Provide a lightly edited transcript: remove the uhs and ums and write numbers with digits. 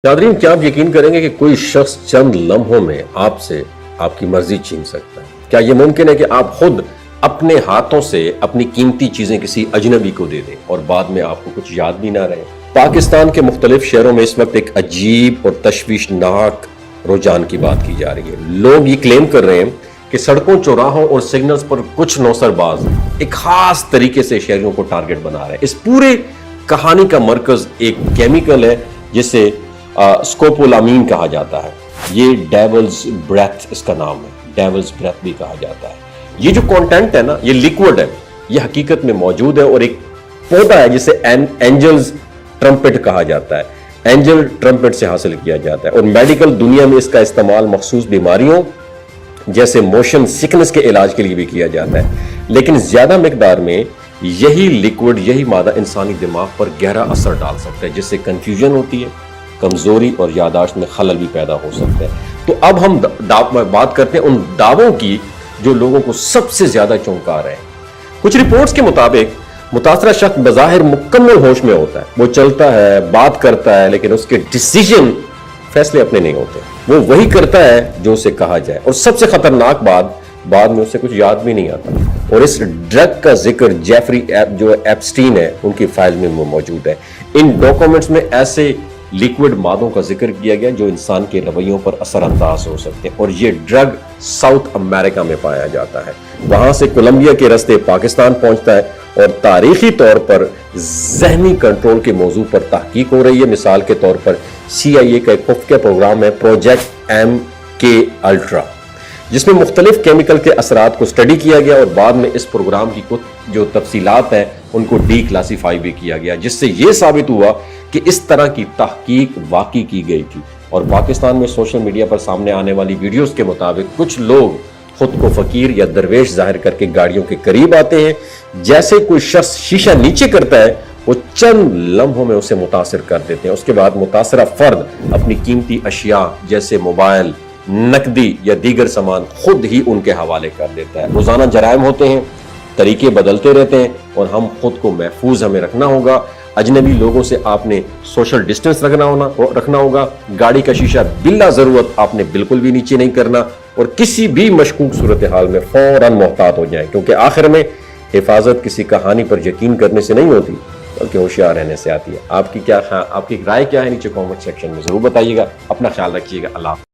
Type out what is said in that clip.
Nadreen, क्या आप यकीन करेंगे कि कोई शख्स चंद लम्हों में आपसे आपकी मर्जी छीन सकता है? क्या यह मुमकिन है कि आप खुद अपने हाथों से अपनी कीमती चीजें किसी अजनबी को दे दें और बाद में आपको कुछ याद भी ना रहे? पाकिस्तान के मुख्तलिफ शहरों में इस वक्त एक अजीब और तशवीशनाक रुझान की बात की जा रही है। लोग ये क्लेम कर रहे हैं कि सड़कों, चौराहों और सिग्नल्स पर कुछ नौसरबाज एक खास तरीके से शहरियों को टारगेट बना रहे हैं। इस पूरे कहानी का मरकज एक केमिकल है जिसे स्कोपोलामीन कहा जाता है। ये डेविल्स ब्रेथ इसका नाम है, डेविल्स ब्रेथ भी कहा जाता है। ये जो कंटेंट है ना, ये लिक्विड है, ये हकीकत में मौजूद है और एक पौधा है जिसे एंजल्स ट्रम्पेट कहा जाता है। एंजल ट्रम्पेट से हासिल किया जाता है और मेडिकल दुनिया में इसका इस्तेमाल मखसूस बीमारियों जैसे मोशन सिकनेस के इलाज के लिए भी किया जाता है। लेकिन ज्यादा मिकदार में यही लिक्विड, यही मादा इंसानी दिमाग पर गहरा असर डाल सकता है, जिससे कंफ्यूजन होती है, कमजोरी और यादाश्त में खलल भी पैदा हो सकते हैं। तो अब हम बात करते हैं उन दावों की जो लोगों को सबसे ज्यादा चौंका रहे हैं। कुछ रिपोर्ट्स के मुताबिक मुतासरा शख्स बज़ाहिर मुकम्मल होश में होता है, वो चलता है, बात करता है, लेकिन उसके डिसीजन, फैसले अपने नहीं होते। वो वही करता है जो उसे कहा जाए और सबसे खतरनाक बात, बाद में उसे कुछ याद भी नहीं आता। और इस ड्रग का जिक्र जेफरी जो एप्स्टीन है उनकी फाइल में मौजूद है। इन डॉक्यूमेंट्स में ऐसे लिक्विड मादों का जिक्र किया गया जो इंसान के रवैयों पर असरअंदाज हो सकते हैं और ये ड्रग साउथ अमेरिका में पाया जाता है। वहां से कोलंबिया के रास्ते पाकिस्तान पहुंचता है और तारीखी तौर पर ज़हनी कंट्रोल के मौजू पर तहकीक हो रही है। मिसाल के तौर पर CIA का एक खुफिया प्रोग्राम है प्रोजेक्ट MK अल्ट्रा, जिसमें मुख्तलिफ केमिकल के असरात को स्टडी किया गया और बाद में इस प्रोग्राम की कुछ जो तफसीलात हैं उनको डीक्लासीफाई भी किया गया, जिससे यह साबित हुआ कि इस तरह की तहकीक वाकई की गई थी। और पाकिस्तान में सोशल मीडिया पर सामने आने वाली वीडियोस के मुताबिक कुछ लोग खुद को फकीर या दरवेश जाहिर करके गाड़ियों के करीब आते हैं। जैसे कोई शख्स शीशा नीचे करता है, वो चंद लम्हों में उसे मुतासिर कर देते हैं। उसके बाद मुतासरा फर्द अपनी कीमती अशिया जैसे मोबाइल, नकदी या दीगर सामान खुद ही उनके हवाले कर देता है। रोजाना जराइम होते हैं, तरीके बदलते रहते हैं और हम खुद को महफूज हमें रखना होगा। अजनबी लोगों से आपने सोशल डिस्टेंस रखना होगा। गाड़ी का शीशा बिला जरूरत आपने बिल्कुल भी नीचे नहीं करना और किसी भी मशकूक सूरत हाल में फौरन मोहतात हो जाए, क्योंकि आखिर में हिफाजत किसी कहानी पर यकीन करने से नहीं होती बल्कि होशियार रहने से आती है। आपकी राय क्या है नीचे कॉमेंट सेक्शन में जरूर बताइएगा। अपना ख्याल रखिएगा। अल्लाह।